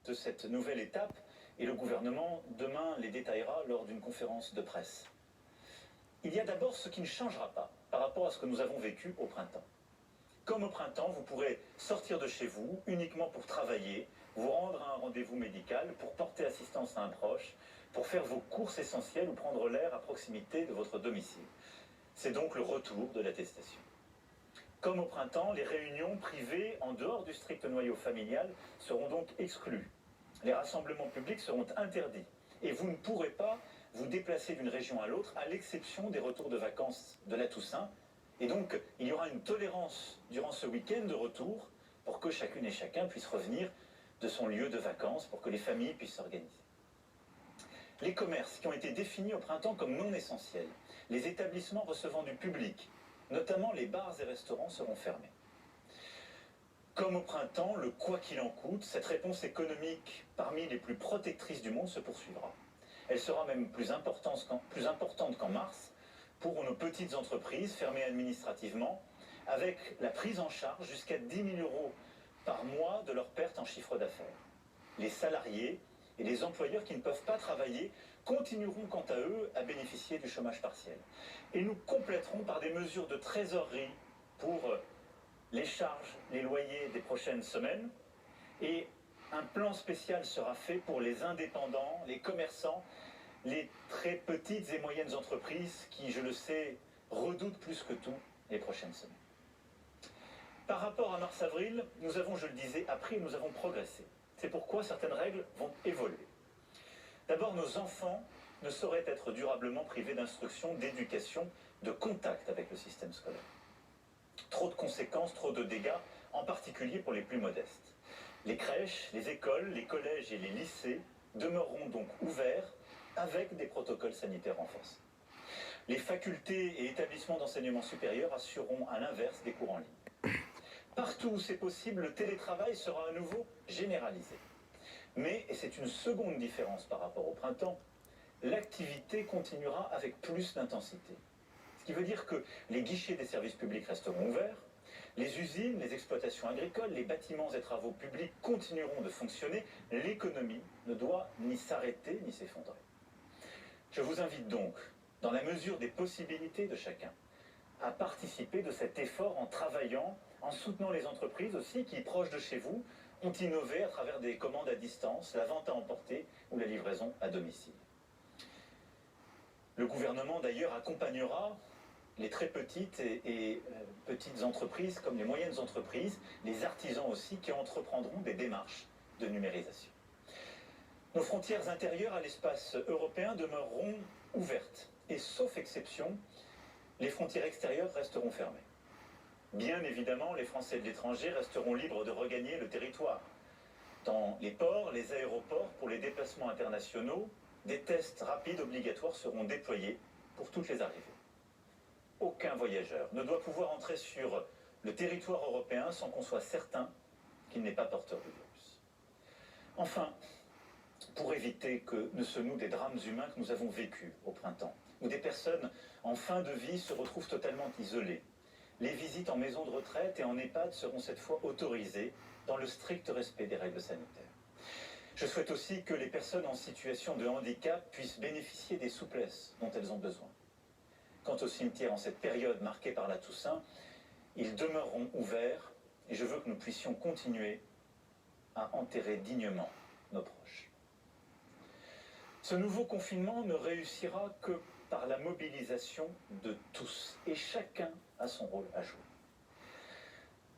de cette nouvelle étape et le gouvernement demain les détaillera lors d'une conférence de presse. Il y a d'abord ce qui ne changera pas par rapport à ce que nous avons vécu au printemps. Comme au printemps, vous pourrez sortir de chez vous uniquement pour travailler, vous rendre à un rendez-vous médical, pour porter assistance à un proche, pour faire vos courses essentielles ou prendre l'air à proximité de votre domicile. C'est donc le retour de l'attestation. Comme au printemps, les réunions privées en dehors du strict noyau familial seront donc exclues. Les rassemblements publics seront interdits et vous ne pourrez pas vous déplacer d'une région à l'autre à l'exception des retours de vacances de la Toussaint. Et donc, il y aura une tolérance durant ce week-end de retour pour que chacune et chacun puisse revenir de son lieu de vacances, pour que les familles puissent s'organiser. Les commerces qui ont été définis au printemps comme non essentiels, les établissements recevant du public, notamment les bars et restaurants, seront fermés. Comme au printemps, le quoi qu'il en coûte, cette réponse économique parmi les plus protectrices du monde se poursuivra. Elle sera même plus importante qu'en mars pour nos petites entreprises fermées administrativement, avec la prise en charge jusqu'à 10 000 € par mois de leur perte en chiffre d'affaires. Les salariés et les employeurs qui ne peuvent pas travailler continueront quant à eux à bénéficier du chômage partiel. Et nous compléterons par des mesures de trésorerie pour les charges, les loyers des prochaines semaines. Et un plan spécial sera fait pour les indépendants, les commerçants, les très petites et moyennes entreprises qui, je le sais, redoutent plus que tout les prochaines semaines. Par rapport à mars-avril, nous avons, je le disais, appris et nous avons progressé. C'est pourquoi certaines règles vont évoluer. D'abord, nos enfants ne sauraient être durablement privés d'instruction, d'éducation, de contact avec le système scolaire. Trop de conséquences, trop de dégâts, en particulier pour les plus modestes. Les crèches, les écoles, les collèges et les lycées demeureront donc ouverts avec des protocoles sanitaires renforcés. Les facultés et établissements d'enseignement supérieur assureront à l'inverse des cours en ligne. Partout où c'est possible, le télétravail sera à nouveau généralisé. Mais, et c'est une seconde différence par rapport au printemps, l'activité continuera avec plus d'intensité. Ce qui veut dire que les guichets des services publics resteront ouverts, les usines, les exploitations agricoles, les bâtiments et travaux publics continueront de fonctionner, l'économie ne doit ni s'arrêter ni s'effondrer. Je vous invite donc, dans la mesure des possibilités de chacun, à participer de cet effort en travaillant, en soutenant les entreprises aussi qui, proches de chez vous, ont innové à travers des commandes à distance, la vente à emporter ou la livraison à domicile. Le gouvernement d'ailleurs accompagnera les très petites et petites entreprises comme les moyennes entreprises, les artisans aussi qui entreprendront des démarches de numérisation. Nos frontières intérieures à l'espace européen demeureront ouvertes et sauf exception, les frontières extérieures resteront fermées. Bien évidemment, les Français de l'étranger resteront libres de regagner le territoire. Dans les ports, les aéroports, pour les déplacements internationaux, des tests rapides obligatoires seront déployés pour toutes les arrivées. Aucun voyageur ne doit pouvoir entrer sur le territoire européen sans qu'on soit certain qu'il n'est pas porteur du virus. Enfin, pour éviter que ne se nouent des drames humains que nous avons vécus au printemps, où des personnes en fin de vie se retrouvent totalement isolées, les visites en maison de retraite et en EHPAD seront cette fois autorisées dans le strict respect des règles sanitaires. Je souhaite aussi que les personnes en situation de handicap puissent bénéficier des souplesses dont elles ont besoin. Quant aux cimetières en cette période marquée par la Toussaint, ils demeureront ouverts et je veux que nous puissions continuer à enterrer dignement nos proches. Ce nouveau confinement ne réussira que par la mobilisation de tous et chacun a son rôle à jouer.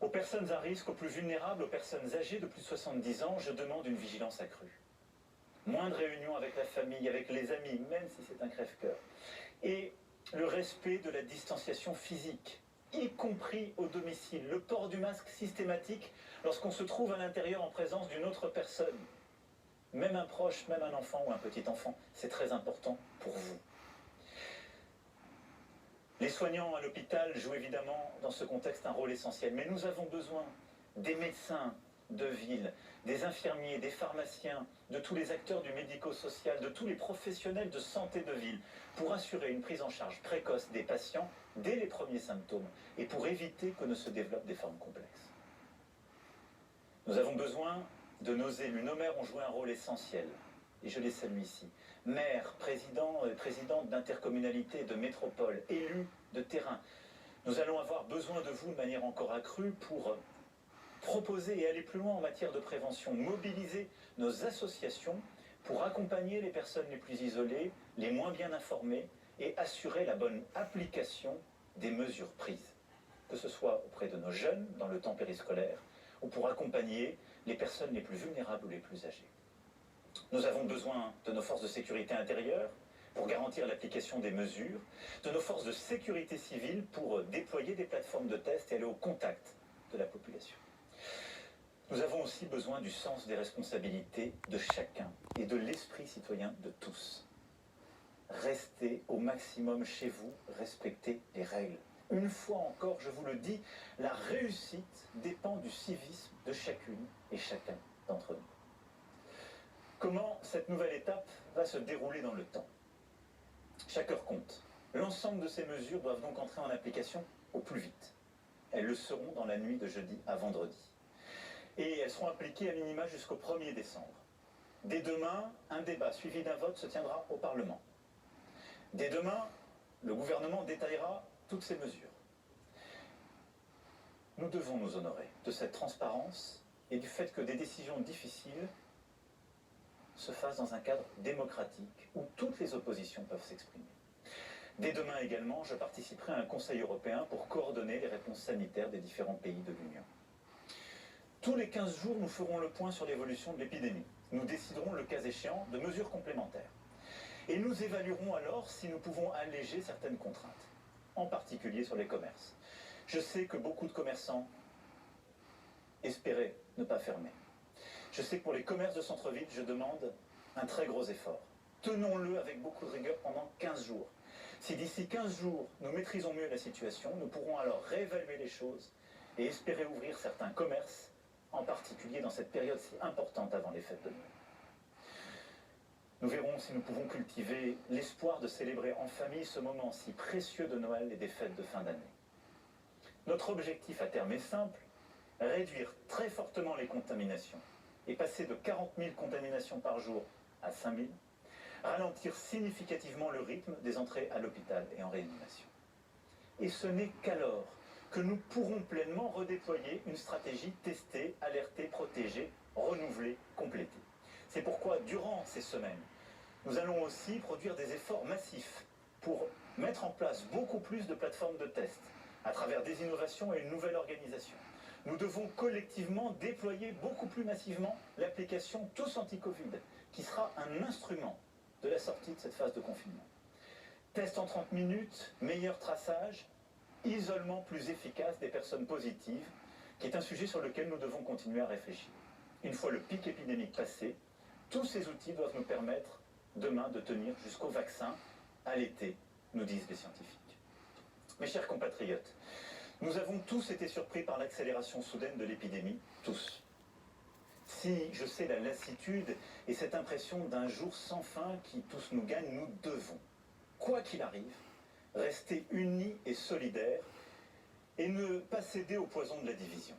Aux personnes à risque, aux plus vulnérables, aux personnes âgées de plus de 70 ans, je demande une vigilance accrue. Moins de réunions avec la famille, avec les amis, même si c'est un crève-cœur. Et le respect de la distanciation physique, y compris au domicile. Le port du masque systématique lorsqu'on se trouve à l'intérieur en présence d'une autre personne. Même un proche, même un enfant ou un petit enfant, c'est très important pour vous. Les soignants à l'hôpital jouent évidemment dans ce contexte un rôle essentiel, mais nous avons besoin des médecins de ville, des infirmiers, des pharmaciens, de tous les acteurs du médico-social, de tous les professionnels de santé de ville, pour assurer une prise en charge précoce des patients dès les premiers symptômes et pour éviter que ne se développent des formes complexes. Nous avons besoin de nos élus. Nos maires ont joué un rôle essentiel, et je les salue ici. Maires, présidents et présidentes d'intercommunalités, de métropoles, élus de terrain. Nous allons avoir besoin de vous de manière encore accrue pour proposer et aller plus loin en matière de prévention, mobiliser nos associations pour accompagner les personnes les plus isolées, les moins bien informées et assurer la bonne application des mesures prises, que ce soit auprès de nos jeunes dans le temps périscolaire ou pour accompagner les personnes les plus vulnérables ou les plus âgées. Nous avons besoin de nos forces de sécurité intérieure pour garantir l'application des mesures, de nos forces de sécurité civile pour déployer des plateformes de tests et aller au contact de la population. Nous avons aussi besoin du sens des responsabilités de chacun et de l'esprit citoyen de tous. Restez au maximum chez vous, respectez les règles. Une fois encore, je vous le dis, la réussite dépend du civisme de chacune et chacun d'entre nous. Comment cette nouvelle étape va se dérouler dans le temps? Chaque heure compte. L'ensemble de ces mesures doivent donc entrer en application au plus vite. Elles le seront dans la nuit de jeudi à vendredi. Et elles seront appliquées à minima jusqu'au 1er décembre. Dès demain, un débat suivi d'un vote se tiendra au Parlement. Dès demain, le gouvernement détaillera toutes ces mesures. Nous devons nous honorer de cette transparence et du fait que des décisions difficiles se fassent dans un cadre démocratique où toutes les oppositions peuvent s'exprimer. Dès demain également, je participerai à un Conseil européen pour coordonner les réponses sanitaires des différents pays de l'Union. Tous les 15 jours, nous ferons le point sur l'évolution de l'épidémie. Nous déciderons, le cas échéant, de mesures complémentaires. Et nous évaluerons alors si nous pouvons alléger certaines contraintes, en particulier sur les commerces. Je sais que beaucoup de commerçants espéraient ne pas fermer. Je sais que pour les commerces de centre-ville, je demande un très gros effort. Tenons-le avec beaucoup de rigueur pendant 15 jours. Si d'ici 15 jours, nous maîtrisons mieux la situation, nous pourrons alors réévaluer les choses et espérer ouvrir certains commerces, en particulier dans cette période si importante avant les fêtes de Noël. Nous verrons si nous pouvons cultiver l'espoir de célébrer en famille ce moment si précieux de Noël et des fêtes de fin d'année. Notre objectif à terme est simple, réduire très fortement les contaminations et passer de 40 000 contaminations par jour à 5 000, ralentir significativement le rythme des entrées à l'hôpital et en réanimation. Et ce n'est qu'alors que nous pourrons pleinement redéployer une stratégie testée, alertée, protégée, renouvelée, complétée. C'est pourquoi, durant ces semaines, nous allons aussi produire des efforts massifs pour mettre en place beaucoup plus de plateformes de tests à travers des innovations et une nouvelle organisation. Nous devons collectivement déployer beaucoup plus massivement l'application Tous Anti-Covid, qui sera un instrument de la sortie de cette phase de confinement. Test en 30 minutes, meilleur traçage, isolement plus efficace des personnes positives, qui est un sujet sur lequel nous devons continuer à réfléchir. Une fois le pic épidémique passé, tous ces outils doivent nous permettre demain de tenir jusqu'au vaccin à l'été, nous disent les scientifiques. Mes chers compatriotes, nous avons tous été surpris par l'accélération soudaine de l'épidémie, tous. Si je sais la lassitude et cette impression d'un jour sans fin qui tous nous gagne, nous devons, quoi qu'il arrive, rester unis et solidaires et ne pas céder au poison de la division.